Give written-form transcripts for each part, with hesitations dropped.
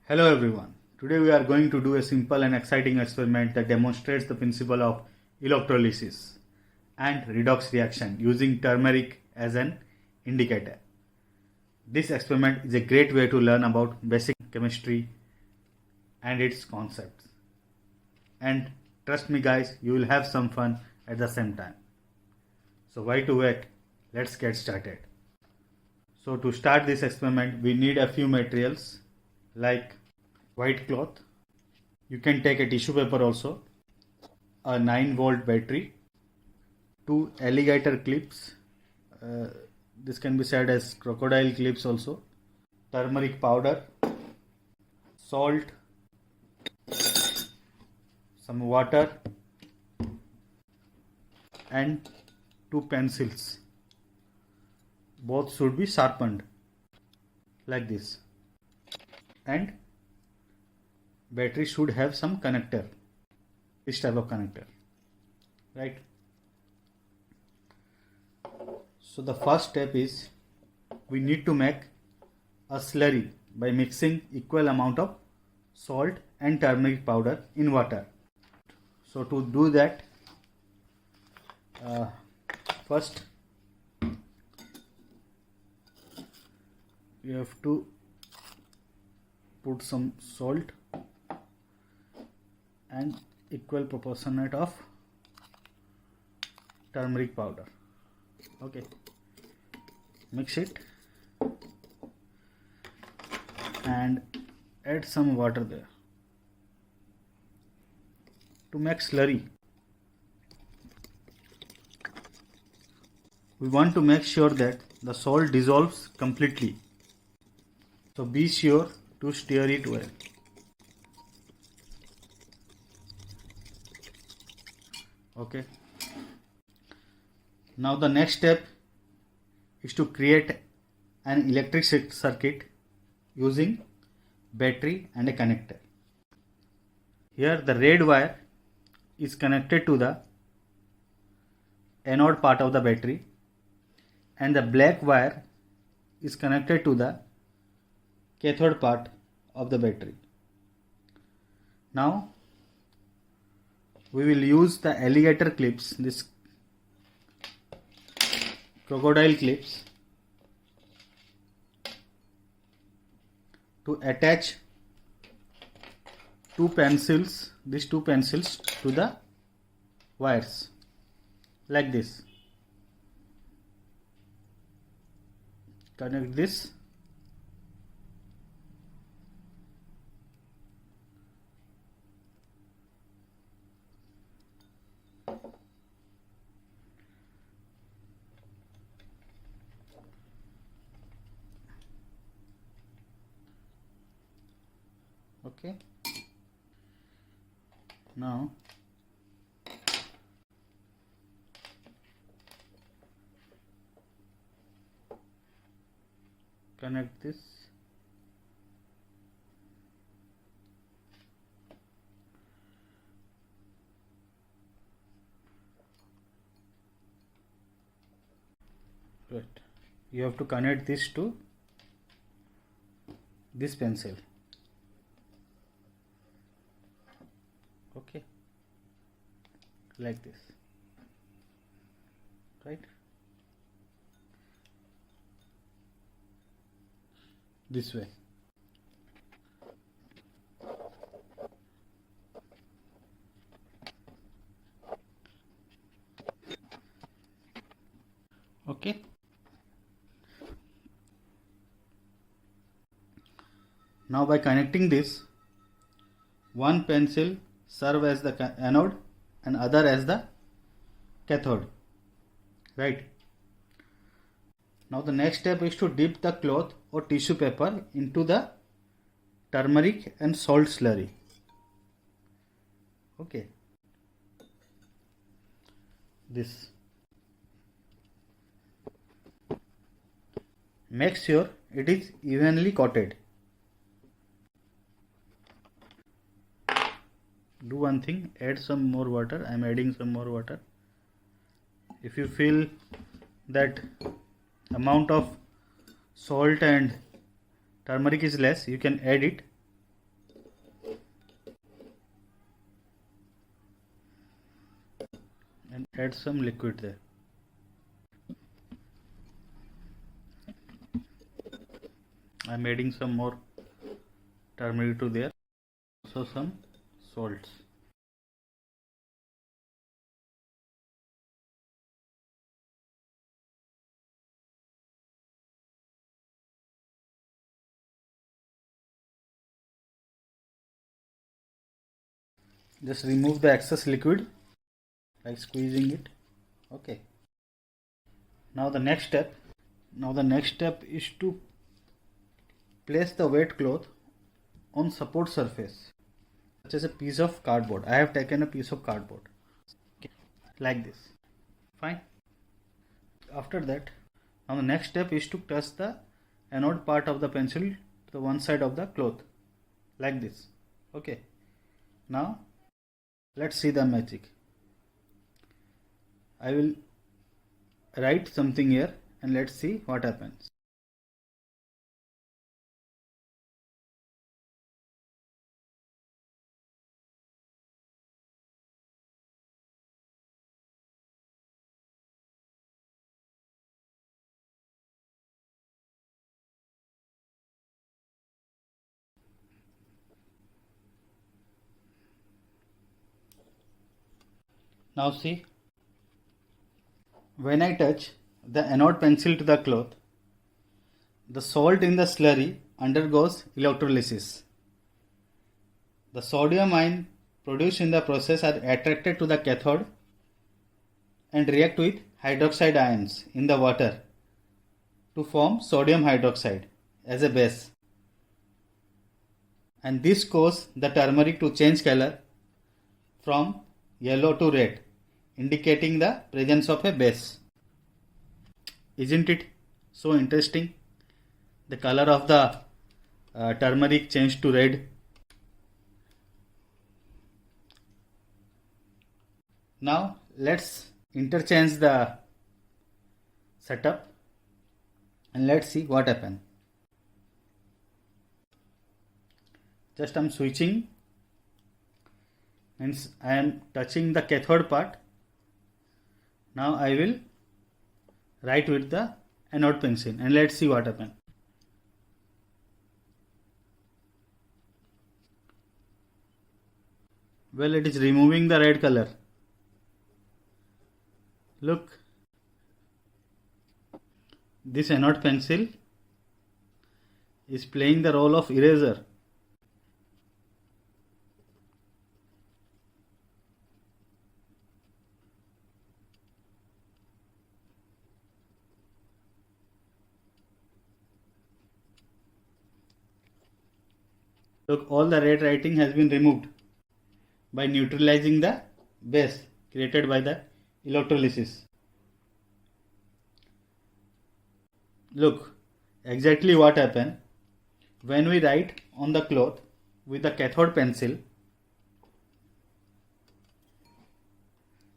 Hello everyone. Today we are going to do a simple and exciting experiment that demonstrates the principle of electrolysis and redox reaction using turmeric as an indicator. This experiment is a great way to learn about basic chemistry and its concepts. And trust me guys, you will have some fun at the same time. So why to wait? Let's get started. So to start this experiment we need a few materials like white cloth. You can take a tissue paper also, a 9-volt battery, 2 alligator clips, this can be said as crocodile clips also, turmeric powder, salt, some water and 2 pencils. Both should be sharpened like this, and battery should have some connector, this type of connector, right? So the first step is we need to make a slurry by mixing equal amount of salt and turmeric powder in water. So to do that, first you have to put some salt and equal proportionate of turmeric powder. Okay, mix it and add some water there to make slurry. We want to make sure that the salt dissolves completely, so be sure to stir it well. Okay, now the next step is to create an electric circuit using battery and a connector. Here the red wire is connected to the anode part of the battery and the black wire is connected to the cathode part of the battery. Now we will use the alligator clips, this crocodile clips, to attach these two pencils to the wires like this. Connect this . Okay, now connect this . Right, you have to connect this to this pencil. Okay, like this, right? This way. Okay, now by connecting this, one pencil serve as the anode and other as the cathode, right? Now the next step is to dip the cloth or tissue paper into the turmeric and salt slurry. Okay, this. Make sure it is evenly coated. Do one thing, add some more water. I am adding some more water. If you feel that amount of salt and turmeric is less, you can add it, and add some liquid there. I'm adding some more turmeric to there, also some salts. Just remove the excess liquid by squeezing it. Okay. Now the next step is to place the wet cloth on support surface, such as a piece of cardboard. I have taken a piece of cardboard, okay, like this. Fine. After that, now the next step is to touch the anode part of the pencil to the one side of the cloth, like this. Okay. Now let's see the magic. I will write something here and let's see what happens. Now see, when I touch the anode pencil to the cloth, the salt in the slurry undergoes electrolysis. The sodium ion produced in the process are attracted to the cathode and react with hydroxide ions in the water to form sodium hydroxide as a base. And this causes the turmeric to change color from yellow to red, indicating the presence of a base. Isn't it so interesting? The color of the turmeric changed to red. Now let's interchange the setup and let's see what happens. Just I'm switching, means I am touching the cathode part. Now I will write with the anode pencil and let's see what happens. Well, it is removing the red color. Look, this anode pencil is playing the role of eraser. Look, all the red writing has been removed by neutralizing the base created by the electrolysis. Look, exactly what happened when we write on the cloth with the cathode pencil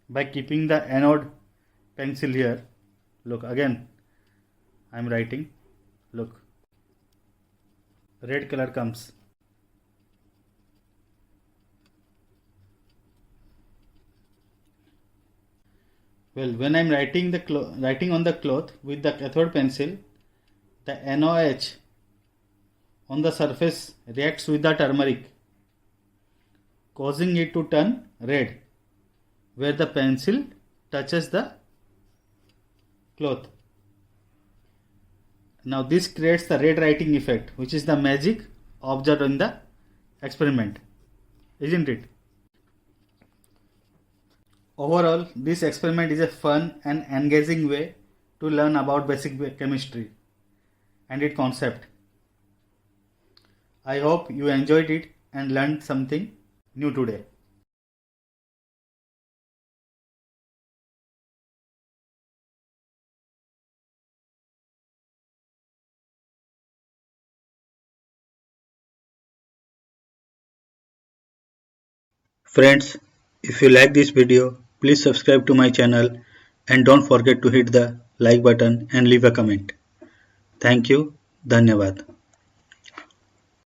by keeping the anode pencil here. Look, again I am writing. Look, red color comes. Well, when I am writing on the cloth with the cathode pencil, the NOH on the surface reacts with the turmeric, causing it to turn red where the pencil touches the cloth. Now this creates the red writing effect, which is the magic observed in the experiment, isn't it? Overall, this experiment is a fun and engaging way to learn about basic chemistry and its concept. I hope you enjoyed it and learned something new today. Friends, if you like this video, please subscribe to my channel and don't forget to hit the like button and leave a comment. Thank you. Dhanyavad.